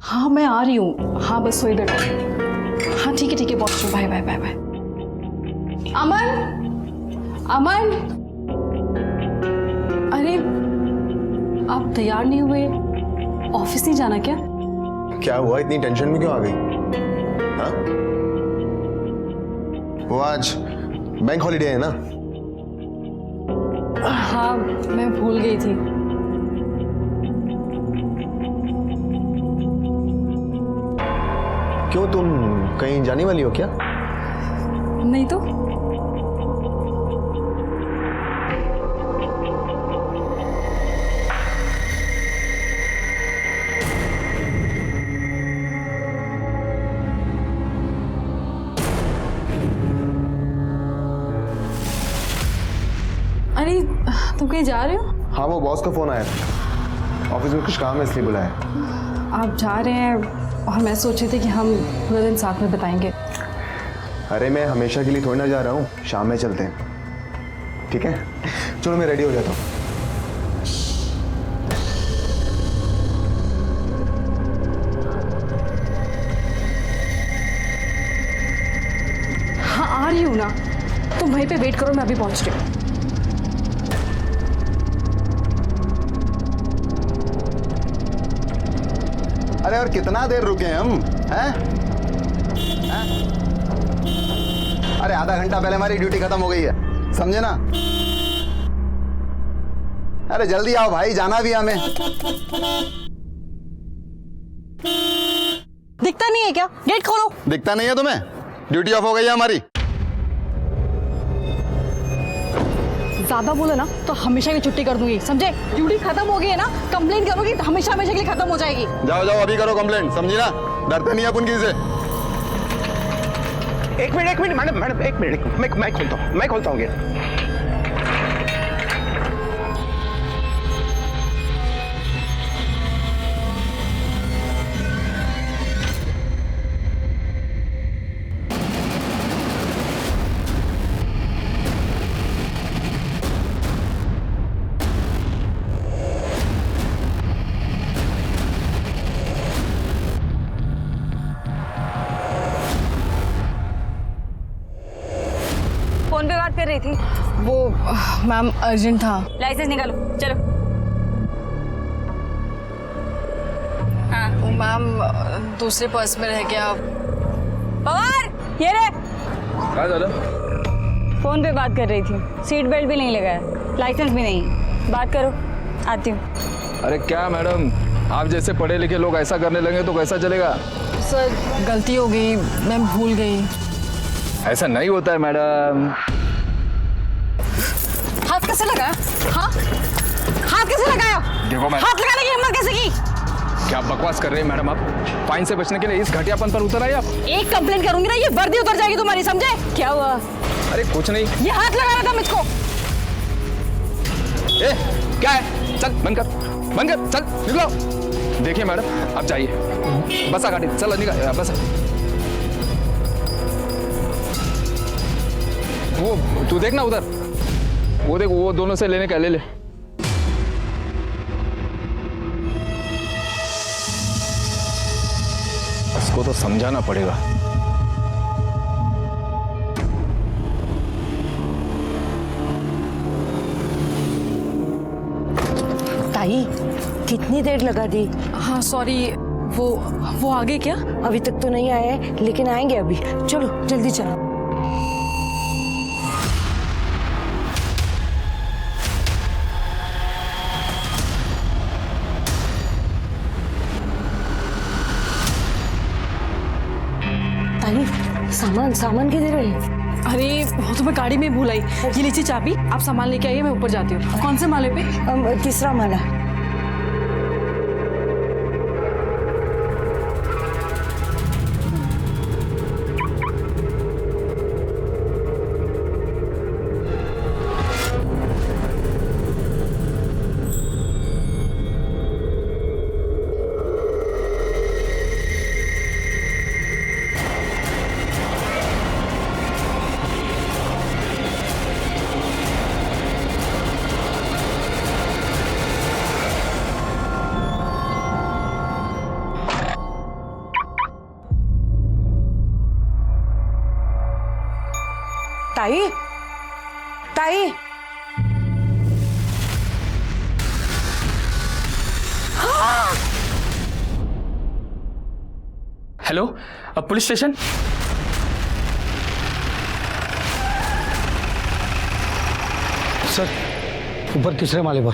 हाँ मैं आ रही हूँ, हाँ बस थोड़ी देर। हाँ ठीक है पहुँच रही हूँ, बाय बाय बाय बाय। अमन अमन, अरे आप तैयार नहीं हुए, ऑफिस नहीं जाना क्या? क्या हुआ, इतनी टेंशन में क्यों आ गई? हाँ? वो आज बैंक हॉलिडे है ना? हाँ मैं भूल गई थी। क्यों, तुम कहीं जाने वाली हो क्या? नहीं तो। अरे तुम कहीं जा रहे हो? हाँ, वो बॉस का फोन आया था, ऑफिस में कुछ काम है इसलिए बुलाया। आप जा रहे हैं और मैं सोच रही थी कि हम पूरा दिन साथ में बिताएंगे। अरे मैं हमेशा के लिए थोड़ी ना जा रहा हूँ, शाम में चलते हैं, ठीक है? चलो मैं रेडी हो जाता हूँ। हाँ आ रही हूँ ना, तुम वहीं पे वेट करो, मैं अभी पहुँच रही हूँ। अरे और कितना देर रुके हम, हैं? अरे आधा घंटा पहले हमारी ड्यूटी खत्म हो गई है, समझे ना? अरे जल्दी आओ भाई, जाना भी हमें। दिखता नहीं है क्या? गेट खोलो। दिखता नहीं है तुम्हें? ड्यूटी ऑफ हो गई है हमारी। ज्यादा बोले ना तो हमेशा की छुट्टी कर दूंगी, समझे? ड्यूटी खत्म हो गई है ना, कंप्लेन करोगी तो हमेशा हमेशा के लिए खत्म हो जाएगी। जाओ जाओ अभी करो कंप्लेंट, समझी ना? डरते नहीं अपन किसी से। एक मिनट मैडम एक मिनट, मैं खोलता हूँ गेट। फोन पे बात कर रही थी। वो मैम अर्जेंट था। लाइसेंस निकालो, चलो। हाँ वो मैम दूसरे पर्स में रह गया। पवार ये रे। क्या दादा? फोन पे बात कर रही थी, सीट बेल्ट भी नहीं लगाया, लाइसेंस भी नहीं, बात करो, आती हूँ। अरे क्या मैडम, आप जैसे पढ़े लिखे लोग ऐसा करने लगे तो कैसा चलेगा? सर गलती हो गई, मैं भूल गई। ऐसा नहीं होता है मैडम। हाथ कैसे लगाया? हाँ हाथ कैसे लगाया? देखो मैडम, हाथ लगाने की हिम्मत कैसे की? क्या बकवास कर रहे हैं मैडम आप? फाइन से बचने के लिए इस घटियापन पर उतर आए आप? एक कंप्लेंट करूंगी ना, ये वर्दी उतर जाएगी तुम्हारी, समझे? क्या हुआ? अरे कुछ नहीं। ये हाथ लगाना था मुझको। ए, क्या है? चल बंद कर, चल निकलो। देखिए मैडम, आप जाइए, बसा गाड़ी, चलो निकल, बसा। वो तू देखना उधर, वो देख, वो दोनों से लेने का ले ले। इसको तो समझाना पड़ेगा। ताई, कितनी देर लगा दी? हाँ सॉरी, वो आगे क्या? अभी तक तो नहीं आए, लेकिन आएंगे अभी। चलो जल्दी चलो। ताई, सामान किधर है? अरे वो तो मैं गाड़ी में भूल आई। ये लीजिए चाबी, आप सामान लेके आइए, मैं ऊपर जाती हूँ। कौन से माले पे? तीसरा माला। ताई ताई हेलो, अब पुलिस स्टेशन। सर ऊपर तीसरे माले पर।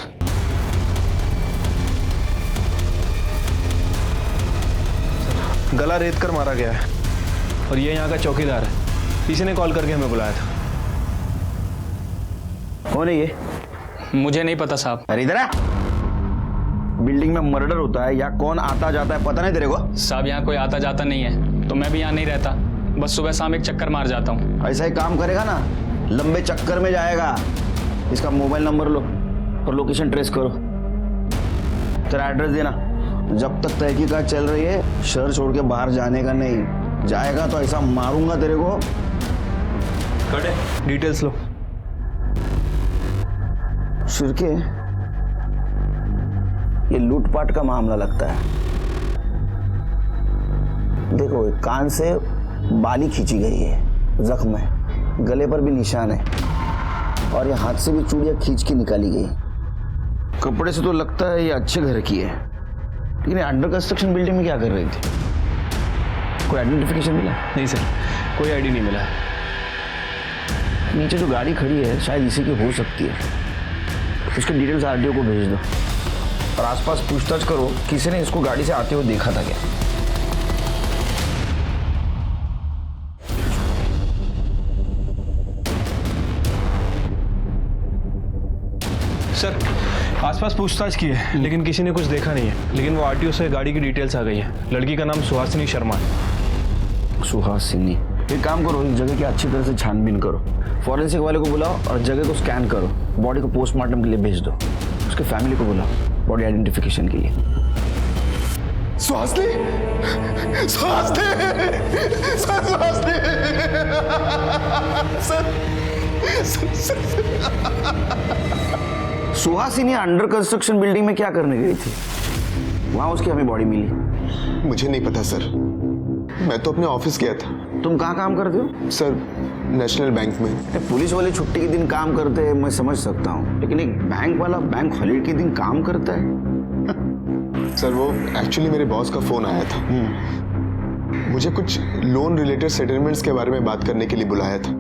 गला रेत कर मारा गया है और ये यहाँ का चौकीदार है। किसी ने कॉल करके हमें बुलाया था। कौन है ये? मुझे नहीं पता साहब। अरे इधर आ। बिल्डिंग में मर्डर होता है या कौन आता जाता है पता नहीं तेरे को? साहब यहाँ कोई आता जाता नहीं है, तो मैं भी यहाँ नहीं रहता, बस सुबह शाम एक चक्कर मार जाता हूँ। ऐसा ही काम करेगा ना, लंबे चक्कर में जाएगा। इसका मोबाइल नंबर लो और लोकेशन ट्रेस करो। तेरा एड्रेस देना। जब तक तहकीकात चल रही है शहर छोड़ के बाहर जाने का नहीं। जाएगा तो ऐसा मारूंगा तेरे को। डिटेल्स लो। शिरके, ये लूटपाट का मामला लगता है। देखो कान से बाली खींची गई है, जख्म है, गले पर भी निशान है और ये हाथ से भी चूड़ियां खींच के निकाली गई। कपड़े से तो लगता है ये अच्छे घर की है, लेकिन अंडर कंस्ट्रक्शन बिल्डिंग में क्या कर रही थी? कोई आइडेंटिफिकेशन मिला? नहीं सर, कोई आईडी नहीं मिला। नीचे जो गाड़ी खड़ी है शायद इसी की हो सकती है। उसके डिटेल्स आरटीओ को भेज दो और आसपास पूछताछ करो किसी ने इसको गाड़ी से आते हुए देखा था क्या। सर आसपास पूछताछ की है लेकिन किसी ने कुछ देखा नहीं है। लेकिन वो आरटीओ से गाड़ी की डिटेल्स आ गई है। लड़की का नाम सुहासिनी शर्मा है। सुहासिनी। एक काम करो, इस जगह की अच्छी तरह से छानबीन करो, फॉरेंसिक वाले को बुलाओ और जगह को स्कैन करो। बॉडी को पोस्टमार्टम के लिए भेज दो। उसके फैमिली को बुलाओ बॉडी आइडेंटिफिकेशन के लिए। Suhasini, Suhasini, Suhasini, Suhasini under construction building में क्या करने गई थी? वहां उसकी हमें बॉडी मिली। मुझे नहीं पता सर, मैं तो अपने ऑफिस गया था। तुम कहाँ काम करते हो? सर नेशनल बैंक में। पुलिस वाले छुट्टी के दिन काम करते हैं मैं समझ सकता हूँ, लेकिन एक बैंक वाला बैंक हॉलीडे के दिन काम करता है? सर वो एक्चुअली मेरे बॉस का फोन आया था। मुझे कुछ लोन रिलेटेड सेटलमेंट्स के बारे में बात करने के लिए बुलाया था।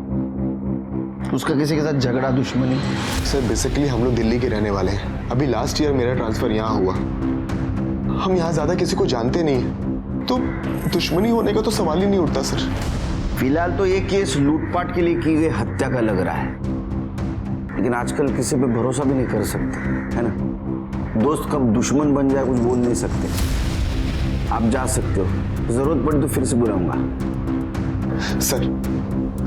उसका किसी के साथ झगड़ा दुश्मनी? सर बेसिकली हम लोग दिल्ली के रहने वाले हैं। अभी लास्ट ईयर मेरा ट्रांसफर यहाँ हुआ। हम यहाँ ज्यादा किसी को जानते नहीं हैं, तो दुश्मनी होने का तो सवाल ही नहीं उठता सर। फिलहाल तो ये केस लूटपाट के लिए की गई हत्या का लग रहा है, लेकिन आजकल किसी पे भरोसा भी नहीं कर सकते, है ना? दोस्त कब दुश्मन बन जाए कुछ बोल नहीं सकते। आप जा सकते हो, जरूरत पड़ी तो फिर से बुलाऊंगा।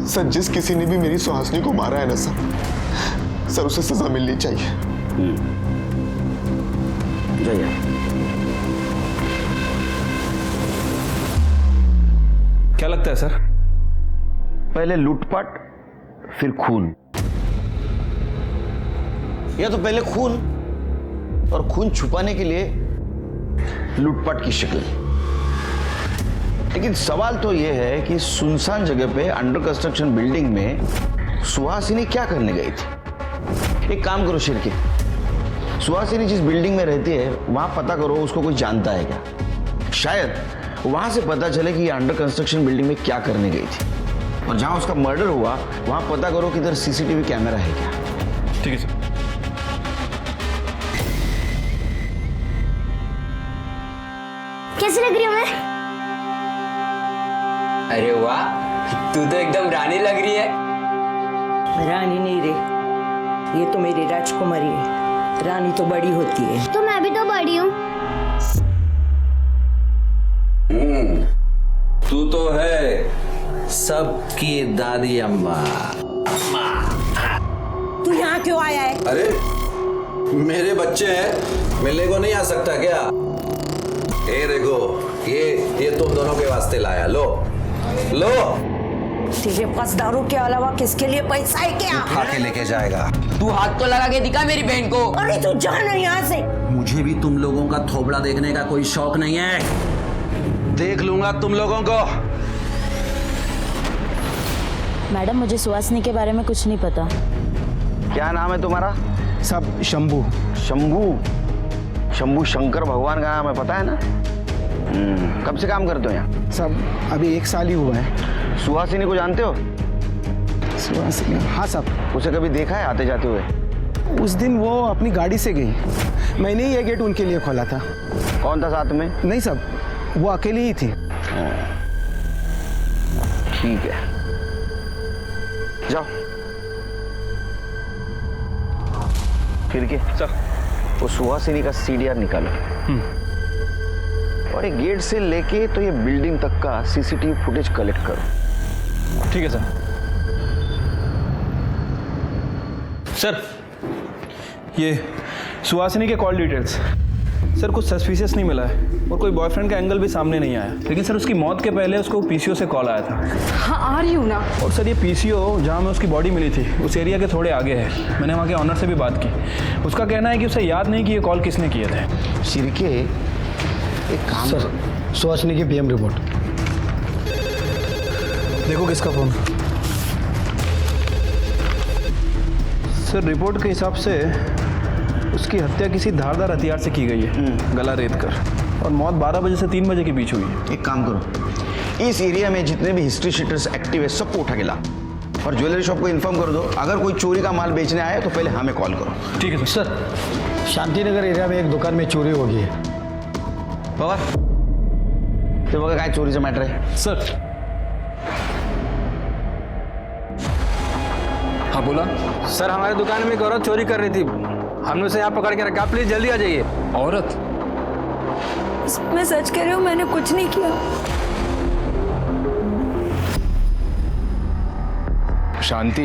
सर जिस किसी ने भी मेरी सुहासिनी को मारा है ना सर उसे सजा मिलनी चाहिए। जाइए। क्या लगता है सर? पहले लूटपाट फिर खून, या तो पहले खून और खून छुपाने के लिए लूटपाट की शक्ल। लेकिन सवाल तो यह है कि सुनसान जगह पे अंडर कंस्ट्रक्शन बिल्डिंग में सुहासिनी क्या करने गई थी? एक काम करो शिरके, सुहासिनी जिस बिल्डिंग में रहती है वहां पता करो उसको कोई जानता है क्या। शायद वहां से पता चले कि ये अंडर कंस्ट्रक्शन बिल्डिंग में क्या करने गई थी, और जहां उसका मर्डर हुआ वहां पता करो कि इधर सीसीटीवी कैमरा है क्या। ठीक है सर। कैसी लग रही हूँ मैं? अरे वाह, तू तो एकदम रानी लग रही है। रानी नहीं रे, ये तो मेरी राजकुमारी है। रानी तो बड़ी होती है। तो मैं भी तो बड़ी हूँ। तू तो है सबकी दादी अम्मा। तू यहाँ क्यों आया है? अरे मेरे बच्चे हैं, मिलने को नहीं आ सकता क्या? ए देखो, ये तुम दोनों के वास्ते लाया। लो लो। तेरे पास दारू के अलावा किसके लिए पैसा है क्या? उठा के लेके जाएगा। तू हाथ तो लगा के दिखा मेरी बहन को। अरे तू जा ना यहाँ से। मुझे भी तुम लोगों का थोबड़ा देखने का कोई शौक नहीं है। देख लूंगा तुम लोगों को। मैडम मुझे सुहासिनी के बारे में कुछ नहीं पता। क्या नाम है तुम्हारा? सब शंभू। शंभू? शंभू शंकर भगवान का नाम है, पता है ना? कब से काम करते हो यहाँ? सब अभी 1 साल ही हुआ है। सुहासिनी को जानते हो? सुहासिनी? हाँ सब। उसे कभी देखा है आते जाते हुए? उस दिन वो अपनी गाड़ी से गई, मैंने ही ये गेट उनके लिए खोला था। कौन था साथ में? नहीं सब, वो अकेली ही थी। ठीक है, जाओ। फिर के सर, वो सुहासिनी का सीडीआर निकालो और ये गेट से लेके तो ये बिल्डिंग तक का सीसीटीवी फुटेज कलेक्ट करो। ठीक है सर। सर, ये सुहासिनी के कॉल डिटेल्स। सर, कुछ सस्पिशियस नहीं मिला है और कोई बॉयफ्रेंड का एंगल भी सामने नहीं आया, लेकिन सर उसकी मौत के पहले उसको पीसीओ से कॉल आया था। हाँ आ रही हूँ ना। और सर ये पीसीओ जहाँ में उसकी बॉडी मिली थी उस एरिया के थोड़े आगे है। मैंने वहाँ के ऑनर से भी बात की, उसका कहना है कि उसे याद नहीं कि ये कॉल किसने किए थे। सिरके, एक काम सर, सुहासिनी की पीएम रिपोर्ट। देखो किसका फोन। सर, रिपोर्ट के हिसाब से उसकी हत्या किसी धारदार हथियार से की गई है, गला रेत कर, और मौत 12 बजे से 3 बजे के बीच हुई है। एक काम करो, इस एरिया में जितने भी हिस्ट्री शीटर्स एक्टिव है सबको उठा के ला और ज्वेलरी शॉप को इन्फॉर्म कर दो, अगर कोई चोरी का माल बेचने आए तो पहले हमें कॉल करो। ठीक है सर। शांतिनगर एरिया में एक दुकान में चोरी हो गई है। बाबा ते बघा काय चोरीचं मॅटर आहे। सर। हाँ बोला। सर, हमारे दुकान में एक औरत चोरी कर रही थी, हमने उसे यहाँ पकड़ के रखा। प्लीज जल्दी आ जाइए। औरत? मैं सच कह रही हूँ, मैंने कुछ नहीं किया। शांति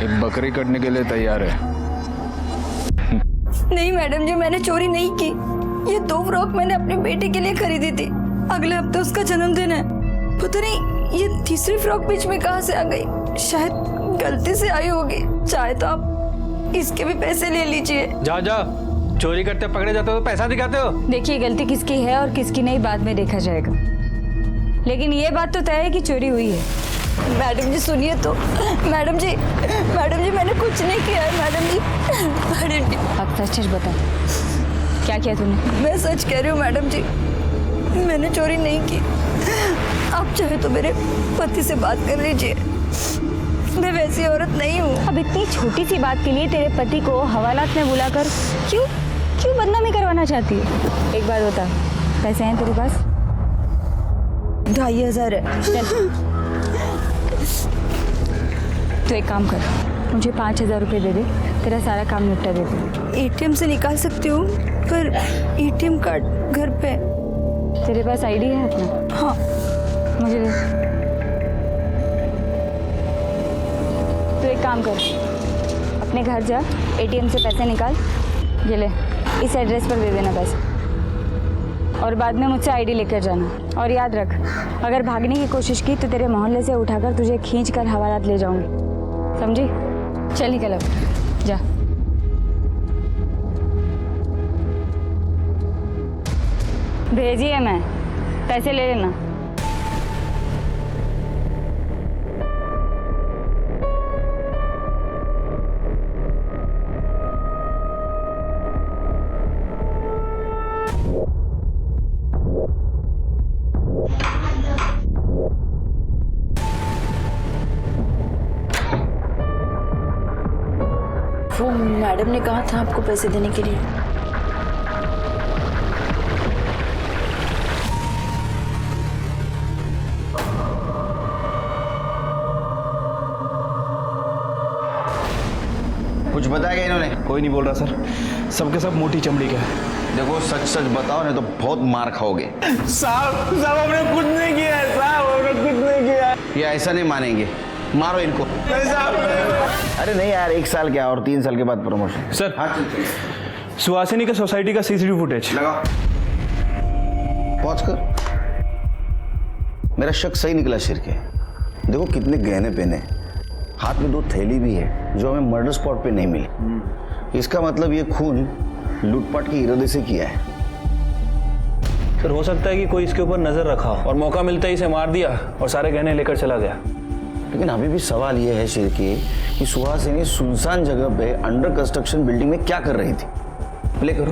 एक बकरी कटने के लिए तैयार है। नहीं मैडम जी, मैंने चोरी नहीं की। ये 2 फ्रॉक मैंने अपने बेटे के लिए खरीदी थी, अगले हफ्ते उसका जन्मदिन है। पता नहीं ये तीसरी फ्रॉक बीच में कहाँ से आ गई, शायद गलती से आई होगी। चाहे तो आप इसके भी पैसे ले लीजिए। जाओ जाओ, चोरी करते पकड़े जाते हो तो पैसा दिखाते हो। देखिए, गलती किसकी है और किसकी नहीं बाद में देखा जाएगा, लेकिन ये बात तो तय है कि चोरी हुई है। मैडम जी सुनिए तो। मैडम जी मैंने कुछ नहीं किया है। मैडम जी अब सच सच बता, क्या किया तूने? मैं सच कह रही हूँ मैडम जी, मैंने चोरी नहीं की। आप चाहे तो मेरे पति से बात कर लीजिए, मैं वैसी औरत नहीं हूँ। अब इतनी छोटी सी बात के लिए तेरे पति को हवालात में बुलाकर क्यों बदनामी करवाना चाहती है? एक बात बता, पैसे हैं तेरे पास? 2500 है। चल तो एक काम कर, मुझे 5000 रुपये दे दे, तेरा सारा काम निपटा दे दे। एटीएम से निकाल सकती हूँ, पर एटीएम कार्ड घर पे। तेरे पास आईडी है अपना? हाँ। मुझे दे। तो एक काम कर, अपने घर जा, एटीएम से पैसे निकाल, ये ले, इस एड्रेस पर दे देना पैसे, और बाद में मुझसे आईडी लेकर जाना। और याद रख, अगर भागने की कोशिश की तो तेरे मोहल्ले से उठाकर तुझे खींच कर हवालात ले जाऊंगी, समझी? चल निकल अब, जा। भेजिए, मैं पैसे ले लेना। वो मैडम ने कहा था आपको पैसे देने के लिए। कुछ बताया क्या इन्होंने? कोई नहीं बोल रहा सर, सबके सब मोटी चमड़ी का है। देखो सच सच बताओ नहीं तो बहुत मार खाओगे। साहब हमने कुछ नहीं किया है, साहब हमने कुछ नहीं किया है। ये ऐसा नहीं मानेंगे, मारो इनको। अरे नहीं यार, 1 साल क्या और 3 साल के बाद प्रमोशन। सर, हाँ सुहासिनी का सोसाइटी का सीसीटीवी फुटेज लगाओ, पहुंच कर। मेरा शक सही निकला शिरके। देखो कितने गहने पहने, हाथ में 2 थैली भी है जो हमें मर्डर स्पॉट पे नहीं मिली। इसका मतलब ये खून लूटपाट के इरादे से किया है। सर, हो सकता है कि कोई इसके ऊपर नजर रखा हो और मौका मिलता ही इसे मार दिया और सारे गहने लेकर चला गया। लेकिन अभी भी सवाल यह है शिरकी कि सुहासिनी सुनसान जगह पे अंडर कंस्ट्रक्शन बिल्डिंग में क्या कर रही थी? प्ले करो।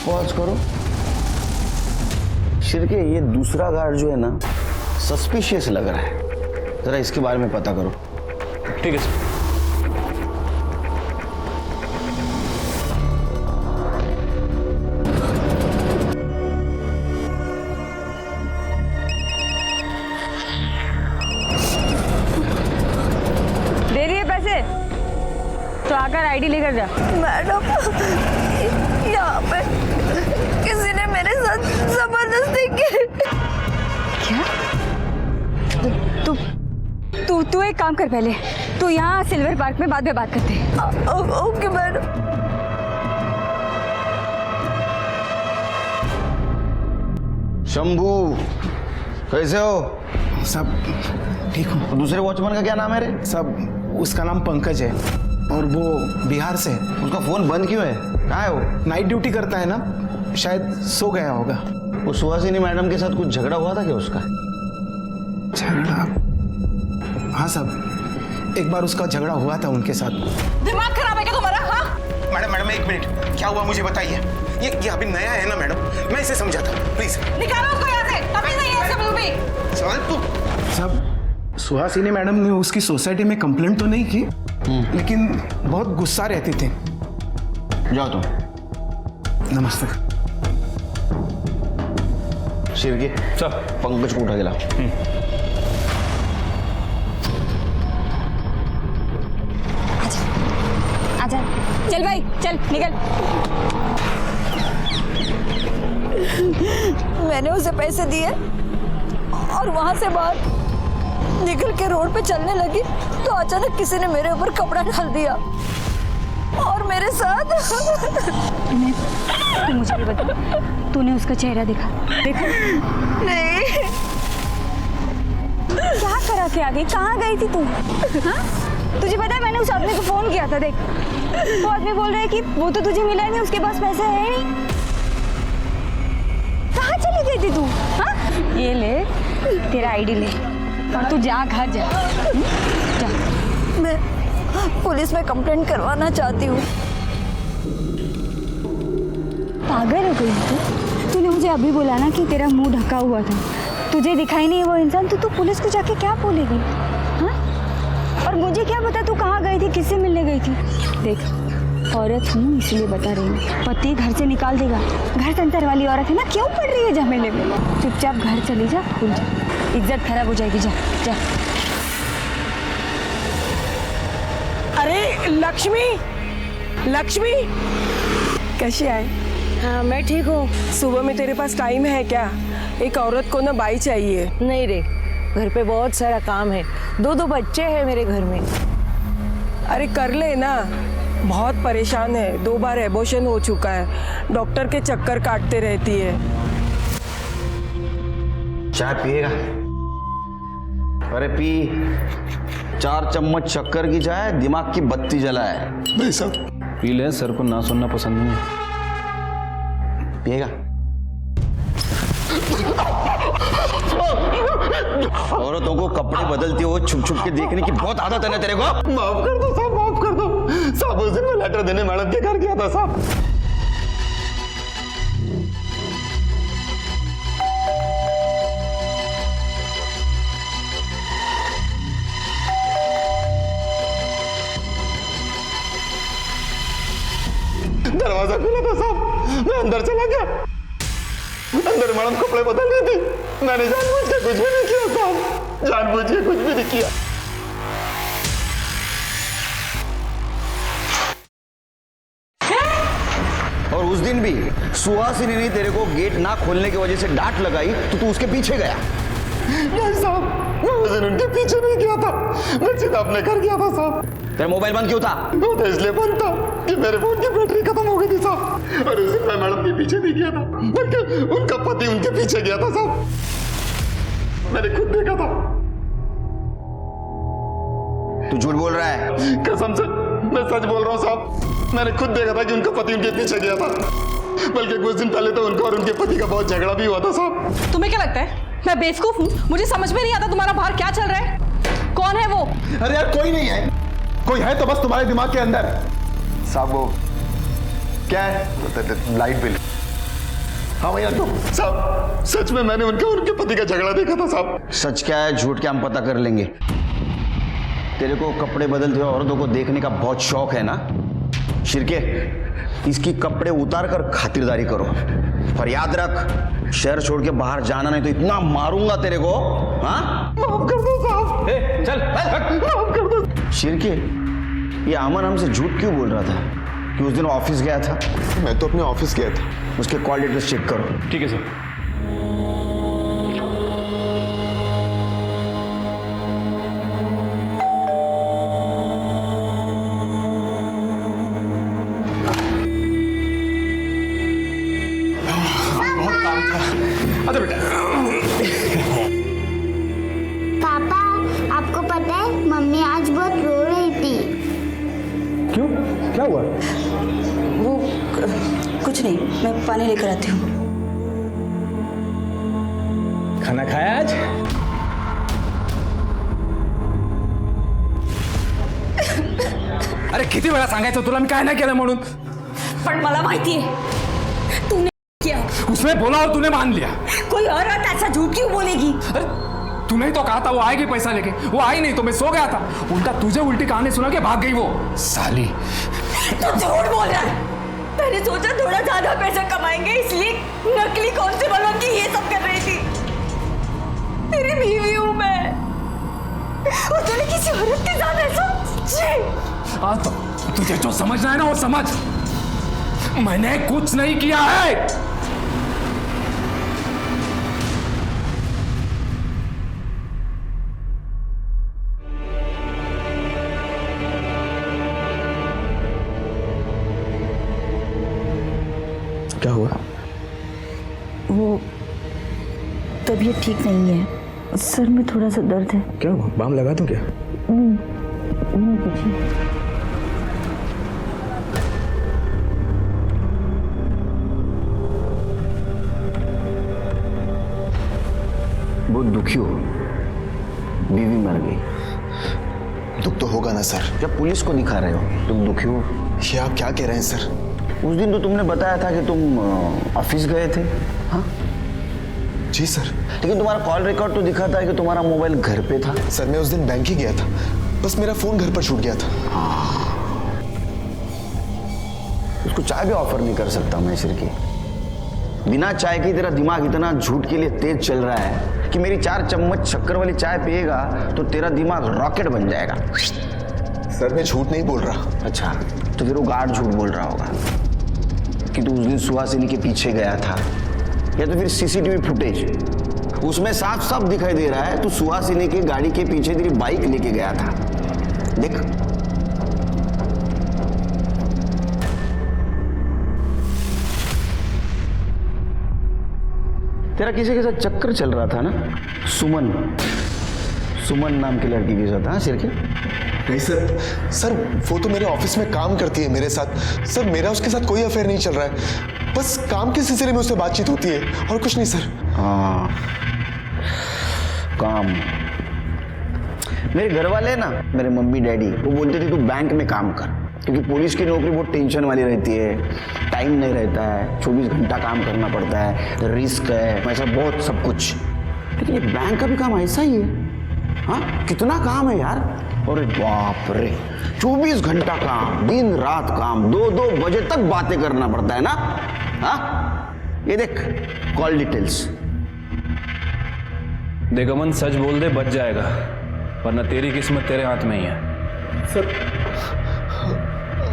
पॉज करो। शिरके ये दूसरा गार्ड जो है ना सस्पिशियस लग रहा है, जरा इसके बारे में पता करो। ठीक है सर। दे रही है पैसे तो आकर आईडी लेकर जा। मैडम, यहाँ पे किसी ने मेरे साथ जबरदस्ती की। क्या? तू तू तू एक काम कर, पहले तू यहाँ सिल्वर पार्क में बाद में बात करते हैं। Okay madam. शंभू, कैसे हो? सब ठीक हूँ। दूसरे वॉचमैन का क्या नाम है रे? सब उसका नाम पंकज है और वो बिहार से है। उसका फोन बंद क्यों है? कहाँ है वो? नाइट ड्यूटी करता है ना, शायद सो गया होगा। वो सुहासिनी मैडम के साथ कुछ झगड़ा हुआ था क्या उसका? झगड़ा? हाँ साहब, एक बार उसका झगड़ा हुआ था उनके साथ। दिमाग खराब है क्या तुम्हारा? हाँ मैडम एक मिनट, क्या हुआ मुझे बताइए। ये अभी नया है ना मैडम, मैं इसे समझाता हूँ, प्लीज। निकालो उसको यहाँ से, अभी नहीं है सब भी। साहब, सुहासिनी मैडम ने उसकी सोसाइटी में कंप्लेंट तो नहीं की, लेकिन बहुत गुस्सा रहते थे। जाओ तुम। नमस्ते। शिरके, सर पंकज को उठा के लाओ। आजा, चल भाई चल निकल। मैंने उसे पैसे दिए और वहां से बाहर निकल के रोड पे चलने लगी तो अचानक किसी ने मेरे ऊपर कपड़ा डाल दिया और मेरे साथ। तू मुझे भी बता, तूने उसका चेहरा देखा? नहीं। क्या करा के आ गई? कहाँ गई थी तू? हाँ? तुझे पता है मैंने उस आदमी को फोन किया था, देख वो आदमी बोल रहा है कि वो तो तुझे मिला नहीं, उसके पास पैसे है नहीं। कहाँ चली गई थी तू? हाँ? ये ले तेरा आईडी ले और तू जा घर जा। जा। मैं पुलिस में कंप्लेंट करवाना चाहती हूँ। पागल हो गई तू? तूने मुझे अभी बोला ना कि तेरा मुंह ढका हुआ था, तुझे दिखाई नहीं वो इंसान, तो तू पुलिस को जाके क्या बोलेगी? हाँ? और मुझे क्या पता तू कहाँ गई थी, किससे मिलने गई थी? देख औरत हूँ इसलिए बता रही हूँ, पति घर से निकाल देगा। घर संसार वाली औरत है ना, क्यों पड़ रही है झमेले में? चुपचाप घर चली जा, भूल जा, इज्जत खराब हो जाएगी। जा जा। अरे लक्ष्मी, लक्ष्मी कैसी है? हाँ मैं ठीक हूँ। सुबह में तेरे पास टाइम है क्या? एक औरत को ना बाई चाहिए। नहीं रे, घर पे बहुत सारा काम है, दो बच्चे हैं मेरे घर में। अरे कर ले ना, बहुत परेशान है, 2 बार एबॉर्शन हो चुका है, डॉक्टर के चक्कर काटते रहती है। चाय पिएगा? अरे पी। 4 चम्मच शक्कर की चाय दिमाग की बत्ती जलाए। भाई साहब पी ले, सर को ना सुनना पसंद नहीं है। पिएगा? औरतों को कपड़े बदलते हो छुप छुप के देखने की बहुत आदत है ना तेरे को? माफ कर दो साहब, माफ कर दो साहब। उस दिन मैं लेटर देने मैडम के घर गया था साहब। दरवाजा खुला था साहब, मैं अंदर चला गया। अंदर मैडम कपड़े बदल रही थी। मैंने जानबूझ के कुछ भी नहीं किया साहब, जानबूझ के कुछ भी नहीं किया। और उस दिन भी सुहासिनी ने तेरे को गेट ना खोलने की वजह से डांट लगाई तो तू उसके पीछे गया। नहीं साहब, मैं उस दिन उनके पीछे नहीं गया था, मैं सीधा अपने घर गया था साहब। तेरा मोबाइल बंद क्यों था? वो तो इसलिए बंद था कि मेरे फोन की बैटरी खत्म हो गई थी साहब। और उस दिन मैं मैडम के पीछे नहीं गया था, बल्कि उनका पति उनके पीछे गया था साहब। मैंने खुद देखा था। तू झूठ बोल रहा है? कसम से मैं सच बोल रहा हूँ साहब, मैंने खुद देखा था कि उनका पति उनके पीछे गया था, बल्कि कुछ दिन पहले तो उनका और उनके पति का बहुत झगड़ा भी हुआ था साहब। तुम्हें क्या लगता है मैं बेवकूफ हूँ? मुझे समझ में नहीं आता तुम्हारा बाहर क्या चल रहा है। कौन है वो? अरे यार कोई नहीं है, कोई है तो बस तुम्हारे दिमाग के अंदर। साहब वो क्या है? Light bill. हाँ भैया तो साहब सच में मैंने उनका और उनके पति का झगड़ा देखा था साहब। सच क्या है झूठ क्या हम पता कर लेंगे। तेरे को कपड़े बदलते हुए औरतों को देखने का बहुत शौक है ना शिरके, इसकी कपड़े उतार कर खातिरदारी करो, पर याद रख शहर छोड़ के बाहर जाना नहीं तो इतना मारूंगा तेरे को। हाँ माफ कर दो साहब। चल माफ कर दो। शिरके, ये अमन हमसे झूठ क्यों बोल रहा था कि उस दिन ऑफिस गया था? मैं तो अपने ऑफिस गया था। उसके कॉल डिटेल्स चेक करो। ठीक है सर। अरे बेटा। पापा आपको पता है मम्मी आज बहुत रो रही थी। क्यों, क्या हुआ? वो कुछ नहीं, मैं पानी लेकर आती हूँ। खाना खाया आज? अरे किती वेळा सांगायचं तुला मी काय नाही केलं म्हणून? पण मला माहिती है तूने किया। उसने बोला और तूने मान लिया। कोई और ऐसा झूठ क्यों बोलेगी? अरे तूने ही तो कहा था वो आएगी पैसा लेके, वो आई नहीं तो मैं सो गया था। उल्टा तुझे उल्टी कहानी सुना के भाग गई वो साली। तू झूठ बोल रहा है। मैंने सोचा थोड़ा ज्यादा पैसा कमाएंगे इसलिए नकली कांस्टेबल बन के ये सब कर रही थी। तेरी बीवी हूँ मैं और तूने किसी औरत के साथ ऐसा? हाँ तो तुझे जो समझना है ना वो समझ। मैंने कुछ नहीं किया है। क्या हुआ? वो तबीयत ठीक नहीं है, सर में थोड़ा सा दर्द है। क्या हुआ? बाम लगा दूं क्या? नहीं कुछ नहीं। बहुत दुखी हो, बीवी मर गई। दुख तो होगा ना सर। जब पुलिस को दिखा रहे हो तुम दुखी हो? ये आप क्या कह रहे हैं सर? उस दिन तो तुमने बताया था कि तुम ऑफिस गए थे। हाँ जी सर। लेकिन तुम्हारा कॉल रिकॉर्ड तो दिखा था कि तुम्हारा मोबाइल घर पे था। सर मैं उस दिन बैंक ही गया था, बस मेरा फोन घर पर छूट गया था। उसको चाय भी ऑफर नहीं कर सकता मैं सिर्फ। बिना चाय के तेरा दिमाग इतना झूठ के लिए तेज चल रहा है कि मेरी 4 चम्मच शक्कर वाली चाय पिएगा तो तेरा दिमाग रॉकेट बन जाएगा। सर मैं झूठ नहीं बोल रहा। अच्छा तो फिर वो गार्ड झूठ बोल रहा होगा कि तू उस दिन सुहासिनी के पीछे गया था, या तो फिर सीसीटीवी फुटेज उसमें साफ साफ दिखाई दे रहा है तू सुहासिनी की गाड़ी के पीछे तेरी बाइक लेके गया था। देख तेरा किसी के साथ चक्कर चल रहा था ना, सुमन नाम की लड़की के साथ। हाँ सिरके? नहीं सर, सर वो तो मेरे ऑफिस में काम करती है मेरे साथ। सर मेरा उसके साथ कोई अफेयर नहीं चल रहा है, बस काम के सिलसिले में उससे बातचीत होती है और कुछ नहीं सर। हाँ काम। मेरे घर वाले ना, मेरे मम्मी डैडी वो बोलते थे तू बैंक में काम कर, क्योंकि पुलिस की नौकरी बहुत टेंशन वाली रहती है, टाइम नहीं रहता है, 24 घंटा काम करना पड़ता है, रिस्क है, ऐसा बहुत सब कुछ। लेकिन ये बैंक का भी काम ऐसा ही है। हाँ कितना काम है यार। अरे बाप रे, 24 घंटा काम, दिन रात काम, 2-2 बजे तक बातें करना पड़ता है ना। हाँ ये देख कॉल डिटेल्स। देख अमन सच बोल दे बच जाएगा, वरना तेरी किस्मत तेरे हाथ में ही है। सर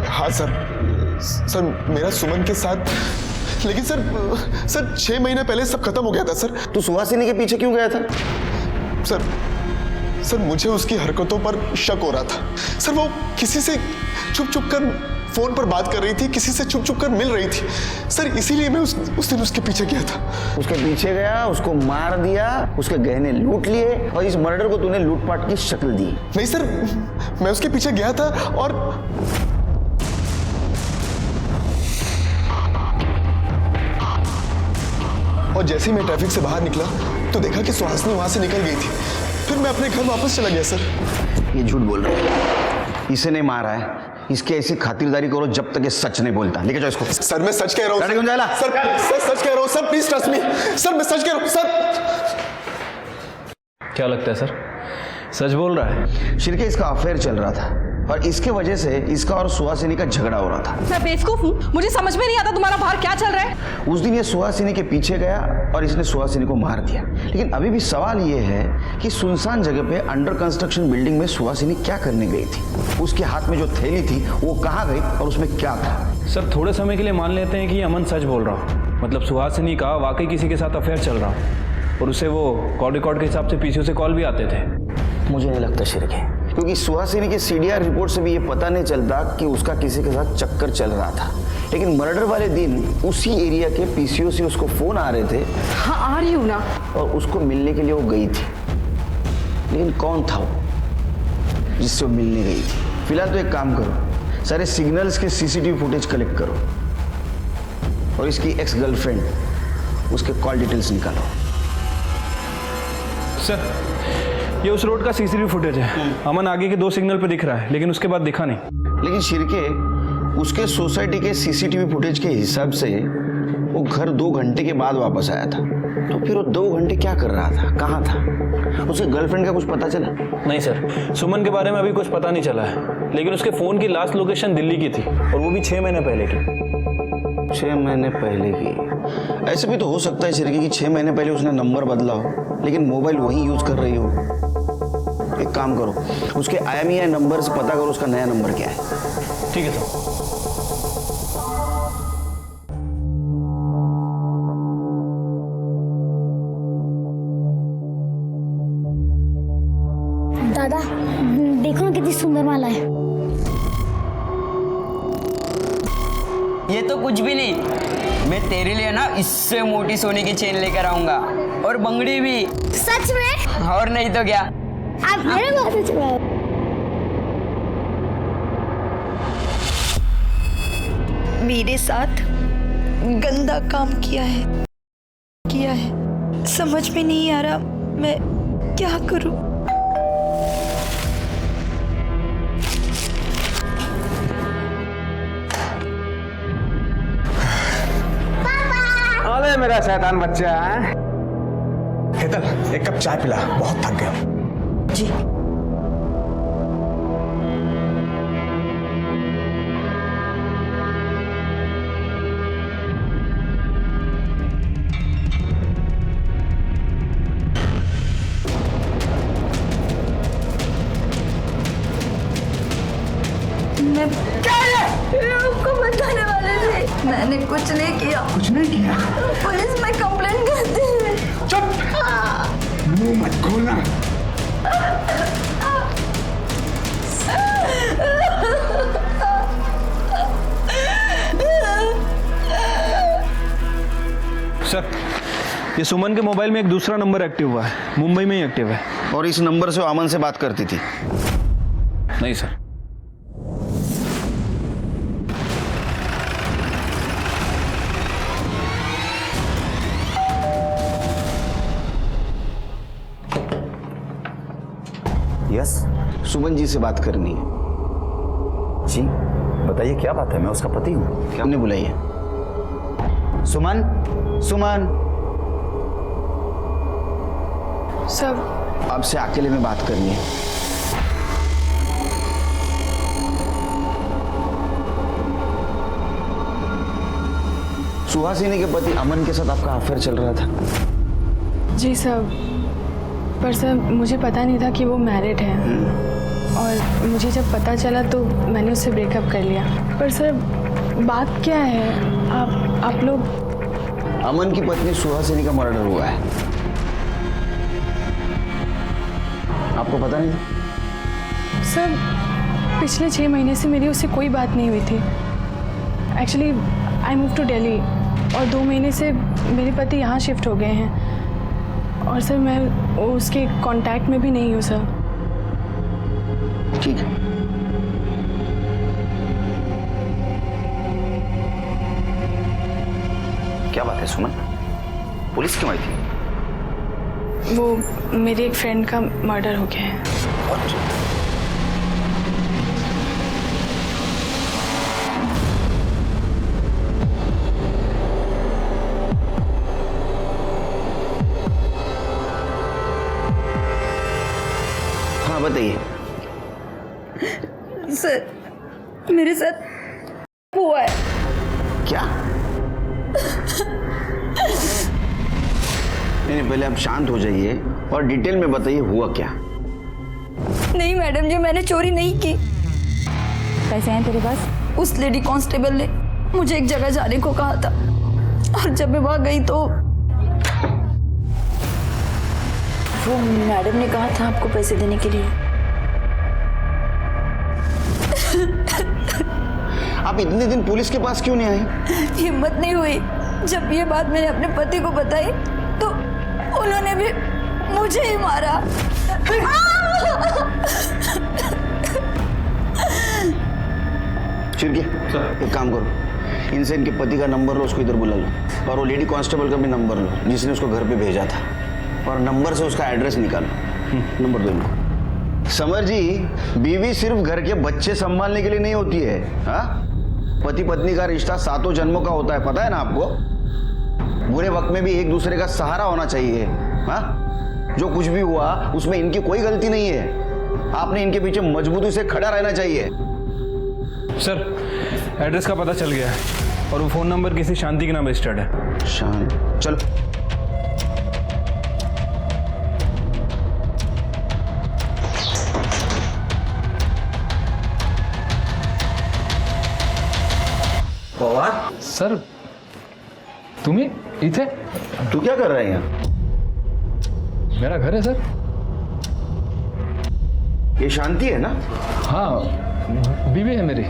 हाँ सर मेरा सुमन के साथ, लेकिन सर 6 महीने पहले सब खत्म हो गया था सर। तू सुहासिनी के पीछे क्यों गया था? सर मुझे उसकी हरकतों पर शक हो रहा था। सर वो किसी से छुप कर फोन पर बात कर रही थी, किसी से छुप छुप कर मिल रही थी सर, इसीलिए मैं उस दिन उसके पीछे गया था। उसके पीछे गया, उसको मार दिया, उसके गहने लूट लिए और इस मर्डर को तूने लूटपाट की शक्ल दी। नहीं सर, मैं उसके पीछे गया था और जैसे ही मैं ट्रैफिक से बाहर निकला तो देखा कि सुहासिनी वहां से निकल गई थी। फिर मैं अपने घर वापस चला गया सर। ये झूठ बोल रहा है, इसे नहीं मारा है, इसकी ऐसी खातिरदारी करो जब तक ये सच नहीं बोलता। लेके जाओ इसको। सर मैं सच कह रहा हूँ सर, सच कह रहा हूँ sir, please trust me sir, मैं सच कह रहा हूँ सर। क्या लगता है सर, सच बोल रहा है? शिर्के इसका अफेयर चल रहा था और इसके वजह से इसका और सुहासिनी का झगड़ा हो रहा था। मैं बेवकूफ हूँ, मुझे समझ में नहीं आता तुम्हारा बाहर क्या चल रहा है। उस दिन ये सुहासिनी के पीछे गया और इसने सुहासिनी को मार दिया। लेकिन अभी भी सवाल ये है कि सुनसान जगह पे अंडर कंस्ट्रक्शन बिल्डिंग में सुहासिनी क्या करने गई थी? उसके हाथ में जो थैली थी वो कहाँ गई और उसमें क्या था? सर थोड़े समय के लिए मान लेते हैं कि अमन सच बोल रहा हो, मतलब सुहासिनी का वाकई किसी के साथ अफेयर चल रहा हो और उसे वो कॉल रिकॉर्ड के हिसाब से पीसीओ से कॉल भी आते थे। मुझे नहीं लगता शिर्के, क्योंकि सुहासिनी के सीडीआर रिपोर्ट से भी ये पता नहीं चलता कि उसका किसी के साथ चक्कर चल रहा था। लेकिन मर्डर वाले दिन उसी एरिया के पीसीओ से उसको फोन आ रहे थे। हाँ आ रही हूँ ना। और उसको मिलने के लिए वो गई थी, लेकिन कौन था वो जिससे वो मिलने गई थी? फिलहाल तो एक काम करो, सारे सिग्नल्स के सीसीटीवी फुटेज कलेक्ट करो और इसकी एक्स गर्लफ्रेंड उसके कॉल डिटेल्स निकालो। सर ये उस रोड का सीसीटीवी फुटेज है। अमन आगे के 2 सिग्नल पे दिख रहा है, लेकिन उसके बाद दिखा नहीं। लेकिन शिर्के उसके सोसाइटी के सीसीटीवी फुटेज के हिसाब से वो घर 2 घंटे के बाद वापस आया था। तो फिर वो 2 घंटे क्या कर रहा था, कहाँ था? उसके गर्लफ्रेंड का कुछ पता चला? नहीं सर, सुमन के बारे में अभी कुछ पता नहीं चला है, लेकिन उसके फोन की लास्ट लोकेशन दिल्ली की थी और वो भी 6 महीने पहले की। 6 महीने पहले की? ऐसे भी तो हो सकता है शिर्के कि 6 महीने पहले उसने नंबर बदला हो, लेकिन मोबाइल वही यूज कर रही हो। एक काम करो, उसके IMEI नंबर से पता करो उसका नया नंबर क्या है। ठीक है सर। दादा देखो ना कितनी सुंदर माला है। ये तो कुछ भी नहीं, मैं तेरे लिए ना इससे मोटी सोने की चेन लेकर आऊंगा और बंगड़ी भी। सच में? और नहीं तो क्या। आप मेरे बात सच में? मेरे साथ गंदा काम किया है, समझ में नहीं आ रहा मैं क्या करूं। अरे मेरा शैतान बच्चा है। हेतल एक कप चाय पिला, बहुत थक गया। जी। मैं आपको बताने वाले थे, मैंने कुछ नहीं किया। कुछ नहीं किया? पुलिस में कंप्लेंट करती है। चुप, मुंह मत खोलना। सर ये सुमन के मोबाइल में एक दूसरा नंबर एक्टिव हुआ है, मुंबई में ही एक्टिव है। और इस नंबर से वो अमन से बात करती थी? नहीं सर। यस, सुमन जी से बात करनी है। जी बताइए क्या बात है, मैं उसका पति हूँ। क्या? हमने बुलाइए। सुमन, सुमन। सब आपसे अकेले में बात करनी है। सुहासिनी के पति अमन के साथ आपका अफेयर चल रहा था? जी सर, पर सर मुझे पता नहीं था कि वो मैरिड है और मुझे जब पता चला तो मैंने उससे ब्रेकअप कर लिया। पर सर बात क्या है, आप लोग? अमन की पत्नी सुहासिनी का मर्डर हुआ है, आपको पता नहीं था? सर पिछले 6 महीने से मेरी उससे कोई बात नहीं हुई थी। Actually I move to Delhi और 2 महीने से मेरे पति यहाँ शिफ्ट हो गए हैं और सर मैं उसके कांटेक्ट में भी नहीं हूँ सर। ठीक है, क्या बात है सुमन, पुलिस क्यों आई थी? वो मेरे एक फ्रेंड का मर्डर हो गया है। हाँ बताइए। सर मेरे साथ हुआ है। क्या? नहीं, पहले आप शांत हो जाइए और डिटेल में बताइए हुआ क्या। नहीं मैडम जी, मैंने चोरी नहीं की। पैसे हैं तेरे पास? उस लेडी कांस्टेबल ने मुझे एक जगह जाने को कहा था और जब मैं वहां गई तो वो मैडम ने कहा था आपको पैसे देने के लिए। आप इतने दिन पुलिस के पास क्यों नहीं आए? हिम्मत नहीं हुई। जब ये बात मैंने अपने पति को बताई तो उन्होंने भी मुझे ही मारा। चिरके, एक काम करो, इनसे इनके पति का नंबर लो, उसको इधर बुला लो और वो लेडी कांस्टेबल का भी नंबर लो जिसने उसको घर पे भेजा था और नंबर से उसका एड्रेस निकालो। नंबर दो इनको। समर जी, बीवी सिर्फ घर के बच्चे संभालने के लिए नहीं होती है। हाँ, पति पत्नी का रिश्ता 7 जन्मों का होता है, पता है ना आपको? बुरे वक्त में भी एक दूसरे का सहारा होना चाहिए। हाँ, जो कुछ भी हुआ उसमें इनकी कोई गलती नहीं है। आपने इनके पीछे मजबूती से खड़ा रहना चाहिए। सर, एड्रेस का पता चल गया है और वो फोन नंबर किसी शांति के नाम रजिस्टर्ड है। शांति? चलो। पवार सर, तुम्ही इथे? तू क्या कर रहा है यहाँ? मेरा घर है सर। ये शांति है ना? हाँ, बीवी है मेरी।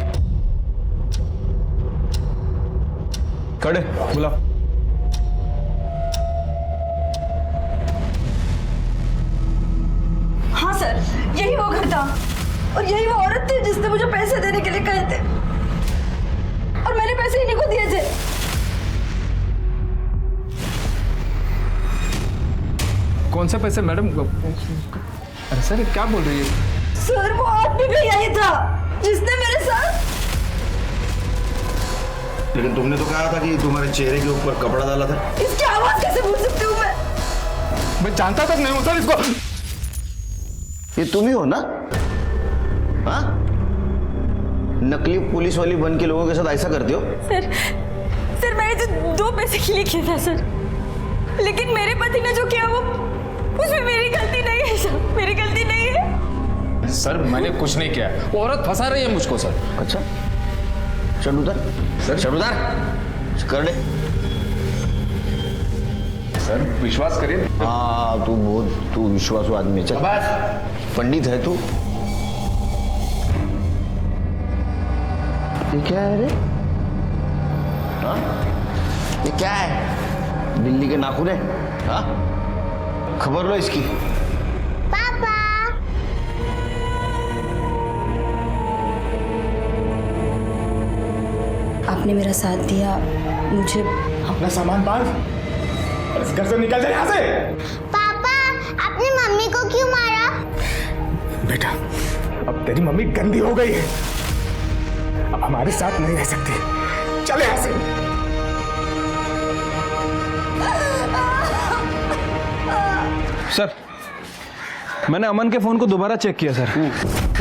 खड़े, बुलाओ। हाँ सर, यही वो घर था और यही वो औरत थी जिसने मुझे पैसे देने के लिए कहे थे और मैंने पैसे इन्हीं को दिए थे। कौन से पैसे मैडम? अरे सर, क्या बोल रही है? सर, वो आदमी भी यही था जिसने मेरे साथ। लेकिन तुमने तो कहा था कि तुम्हारे चेहरे के ऊपर कपड़ा डाला था। इसकी आवाज कैसे भूल सकती हूँ मैं जानता तक नहीं हूँ सर इसको। ये तुम ही हो ना? हाँ, नकली पुलिस वाली बन के लोगों के साथ ऐसा करते हो? सर मैंने तो 2 पैसे के लिए किया था सर, लेकिन मेरे पति ने जो किया वो उसमें मेरी गलती नहीं है सर, मेरी गलती नहीं है। सर, मैंने कुछ नहीं किया। वो औरत फंसा रही है मुझको सर। अच्छा, चल उधर। सर चल उधर, कर ले। सर विश्वास करिए। हाँ, तू विश्वासू आदमी है। चल, पंडित है तू। ये क्या है रे? हाँ, ये क्या है? बिल्ली के नाखून है? हाँ, खबर लो इसकी। पापा, आपने मेरा साथ दिया, मुझे अपना सामान बांध और इस घर से निकल जा यहाँ से। पापा, आपने मम्मी को क्यों मारा? बेटा, अब तेरी मम्मी गंदी हो गई है, अब हमारे साथ नहीं रह सकती। चल यहाँ से। सर, मैंने अमन के फ़ोन को दोबारा चेक किया सर।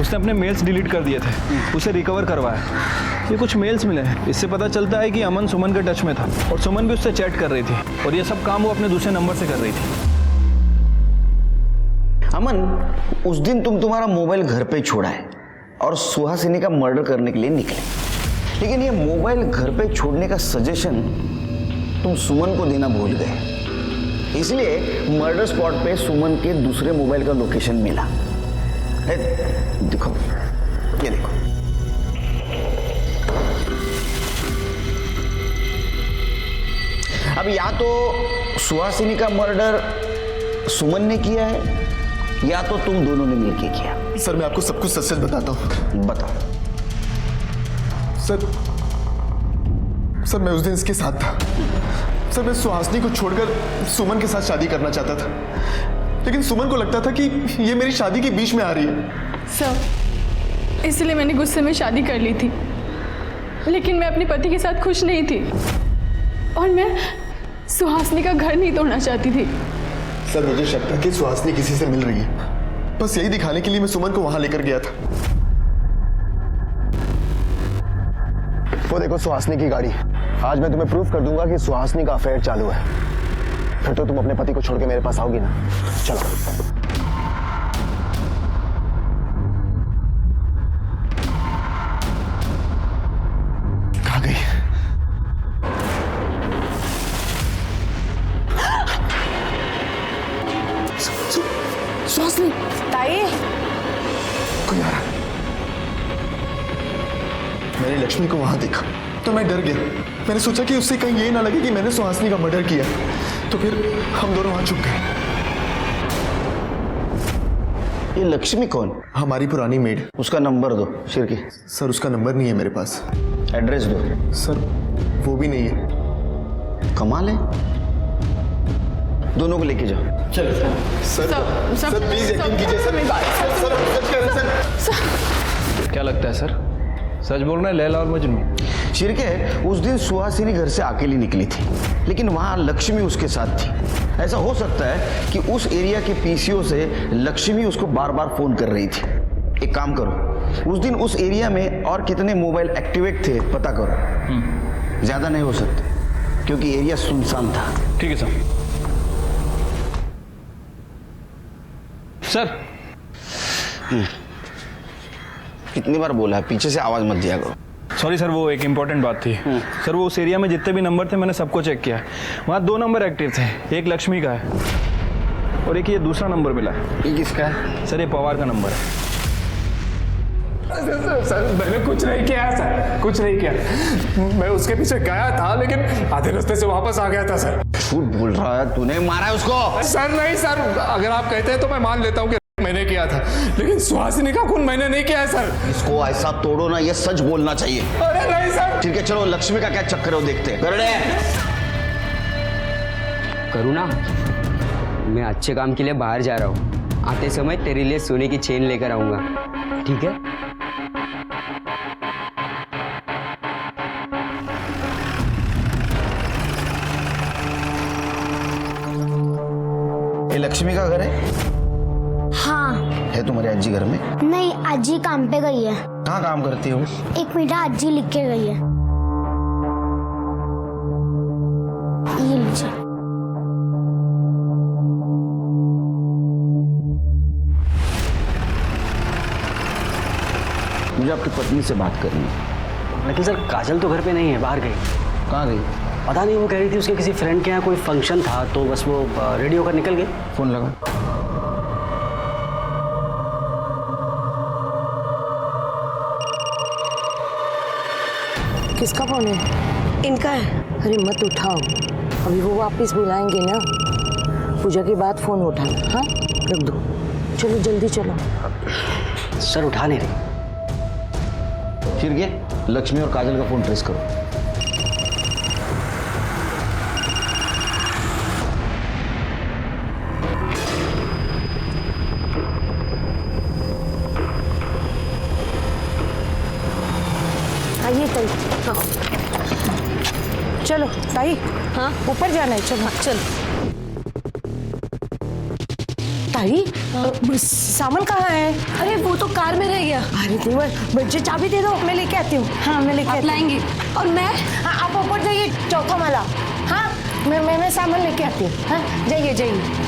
उसने अपने मेल्स डिलीट कर दिए थे, उसे रिकवर करवाया। ये कुछ मेल्स मिले हैं, इससे पता चलता है कि अमन सुमन के टच में था और सुमन भी उससे चैट कर रही थी और ये सब काम वो अपने दूसरे नंबर से कर रही थी। अमन, उस दिन तुम्हारा मोबाइल घर पे छोड़ा है और सुहासिनी का मर्डर करने के लिए निकले, लेकिन ये मोबाइल घर पे छोड़ने का सजेशन तुम सुमन को देना भूल गए, इसलिए मर्डर स्पॉट पे सुमन के दूसरे मोबाइल का लोकेशन मिला। देखो, ये देखो, अब या तो सुहासिनी का मर्डर सुमन ने किया है या तो तुम दोनों ने मिलकर किया। सर मैं आपको सब कुछ सच सच बताता हूँ। बताओ। सर मैं उस दिन इसके साथ था। सर मैं सुहासिनी को छोड़कर सुमन के साथ शादी करना चाहता था, लेकिन सुमन को लगता था कि ये मेरी शादी के बीच में आ रही है। सर इसलिए मैंने गुस्से में शादी कर ली थी, लेकिन मैं अपने पति के साथ खुश नहीं थी और मैं सुहासिनी का घर नहीं तोड़ना चाहती थी। सर मुझे शक था कि सुहासिनी किसी से मिल रही है, बस यही दिखाने के लिए मैं सुमन को वहां लेकर गया था। वो देखो सुहासिनी की गाड़ी। आज मैं तुम्हें प्रूफ कर दूंगा कि सुहासिनी का अफेयर चालू है, फिर तो तुम अपने पति को छोड़ के मेरे पास आओगी ना। चलो। कहाँ गई? सुहासिनी। ताई कोई आ रहा। मैंने लक्ष्मी को वहां देखा तो मैं डर गया। मैंने सोचा कि उससे कहीं ये ना लगे कि मैंने सुहासिनी का मर्डर किया, तो फिर हम दोनों वहां छुप गए। ये लक्ष्मी कौन? हमारी पुरानी मेड। उसका नंबर दो शिरकी। सर उसका नंबर नहीं है मेरे पास। एड्रेस दो। सर वो भी नहीं है। कमाल है, दोनों को लेके जाओ। चलो सर। सर प्लीज यकीन कीजिए सर। सर सच कह रहे हैं सर। क्या लगता है सर, सच बोल रहे हैं लैला और मजनू? शिरके, उस दिन सुहासिनी घर से अकेली निकली थी, लेकिन वहां लक्ष्मी उसके साथ थी। ऐसा हो सकता है कि उस एरिया के पीसीओ से लक्ष्मी उसको बार बार फोन कर रही थी। एक काम करो, उस दिन उस एरिया में और कितने मोबाइल एक्टिवेट थे पता करो। ज्यादा नहीं हो सकते क्योंकि एरिया सुनसान था। ठीक है सर। सर कितनी बार बोला है पीछे से आवाज मत दिया करो। सॉरी सर, वो एक इम्पॉर्टेंट बात थी। सर वो उस एरिया में जितने भी नंबर थे मैंने सबको चेक किया। वहाँ 2 नंबर एक्टिव थे, एक लक्ष्मी का है और एक ये दूसरा नंबर मिला है। ये किसका है? सर ये पवार का नंबर है। सर मैंने कुछ नहीं किया है सर, कुछ नहीं किया। मैं उसके पीछे गया था लेकिन आधे रास्ते से वापस आ गया था सर। झूठ बोल रहा है, तूने मारा है उसको? सर नहीं सर, अगर आप कहते हैं तो मैं मान लेता हूँ कि मैंने किया था, लेकिन सुहासिनी का खून मैंने नहीं किया है सर। इसको ऐसा तोड़ो ना, ये सच बोलना चाहिए। अरे नहीं सर। ठीक है चलो, लक्ष्मी का क्या चक्कर है वो देखते हैं। करूँ ना, मैं अच्छे काम के लिए बाहर जा रहा हूँ, आते समय तेरे लिए सोने की चेन लेकर आऊंगा, ठीक है? ये लक्ष्मी का घर है? हाँ। है तुम्हारी अज्जी घर में? नहीं, अज्जी काम पे गई है। कहाँ काम करती है वो? एक मीठा अज्जी लिख के गई है। ये लीजिए। मुझे आपकी पत्नी से बात करनी है। लेकिन सर काजल तो घर पे नहीं है, बाहर गई। कहाँ गई? पता नहीं, वो कह रही थी उसके किसी फ्रेंड के यहाँ कोई फंक्शन था तो बस वो रेडी होकर निकल गई। फोन लगा। किसका फोन है? इनका है। अरे मत उठाओ, अभी वो वापस बुलाएंगे ना। पूजा के बाद फोन उठाना। हाँ रख दो, चलो जल्दी चलो। सर उठा नहीं रही। फिर गया, लक्ष्मी और काजल का फोन ट्रेस करो। आइए ताई। हाँ चलो ताई। हाँ ऊपर जाना है। चलो चलो ताई। सामान कहाँ है? अरे वो तो कार में रह गया। अरे देवर, मुझे चाबी दे दो, मैं लेके आती हूँ। हाँ मैं लेके आती हूँ। लाएंगी। और मैं? हाँ आप ऊपर जाइए, चौथा माला। हाँ मैं सामान लेके आती हूँ। हाँ जाइए जाइए।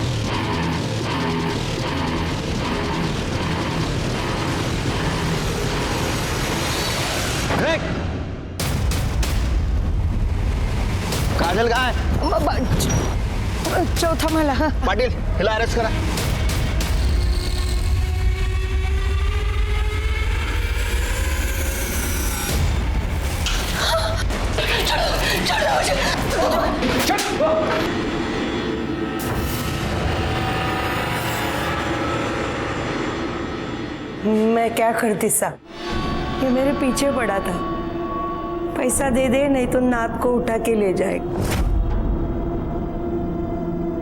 काजल कहाँ है? चौथा माला। हाँ पाटिल हिला, अरेस्ट करा। चल मैं क्या करती साहब, ये मेरे पीछे पड़ा था। पैसा दे दे नहीं तो नात को उठा के ले जाएगा।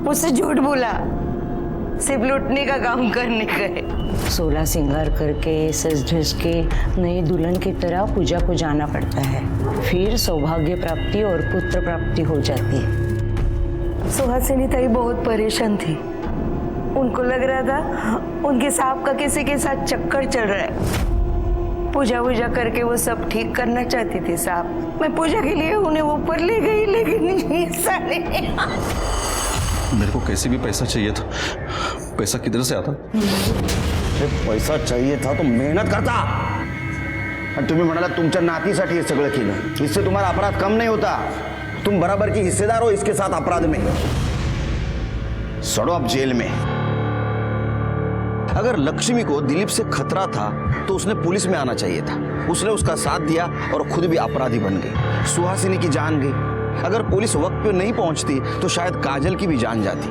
मुझसे झूठ बोला, सिर्फ लूटने का काम करने गए। 16 श्रृंगार करके सज धज के नई दुल्हन की तरह पूजा को जाना पड़ता है, फिर सौभाग्य प्राप्ति और पुत्र प्राप्ति हो जाती है। सुहासिनी ताई बहुत परेशान थी। उनको लग रहा था उनके सांप का किसी के साथ चक्कर चल रहा है। पूजा वूजा करके वो सब ठीक करना चाहती थी साहब। मैं पूजा के लिए उन्हें ऊपर ले गई, लेकिन ऐसा नहीं। मेरे को कैसे भी पैसा चाहिए था। पैसा किधर से आता? पैसा चाहिए था तो मेहनत करता। आणि तुम्ही म्हणाला तुमच्या नातीसाठी हे सगळं केलं, इससे तुम्हारा अपराध कम नहीं होता। तुम बराबर की हिस्सेदार हो इसके साथ अपराध में। सड़ो अब जेल में। अगर लक्ष्मी को दिलीप से खतरा था तो उसने पुलिस में आना चाहिए था। उसने उसका साथ दिया और खुद भी अपराधी बन गई। सुहासिनी की जान गई। अगर पुलिस वक्त पे नहीं पहुंचती तो शायद काजल की भी जान जाती।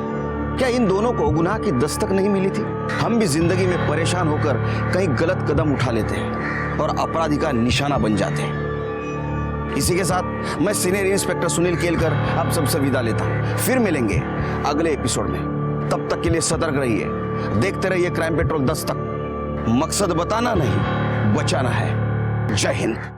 क्या इन दोनों को गुनाह की दस्तक नहीं मिली थी? हम भी जिंदगी में परेशान होकर कहीं गलत कदम उठा लेते हैं और अपराधी का निशाना बन जाते हैं। इसी के साथ मैं सीनियर इंस्पेक्टर सुनील केलकर आप सबसे विदा लेता हूं। फिर मिलेंगे अगले एपिसोड में। तब तक के लिए सतर्क रहिए, देखते रहिए क्राइम पेट्रोल 10 तक। मकसद बताना नहीं, बचाना है। जय हिंद।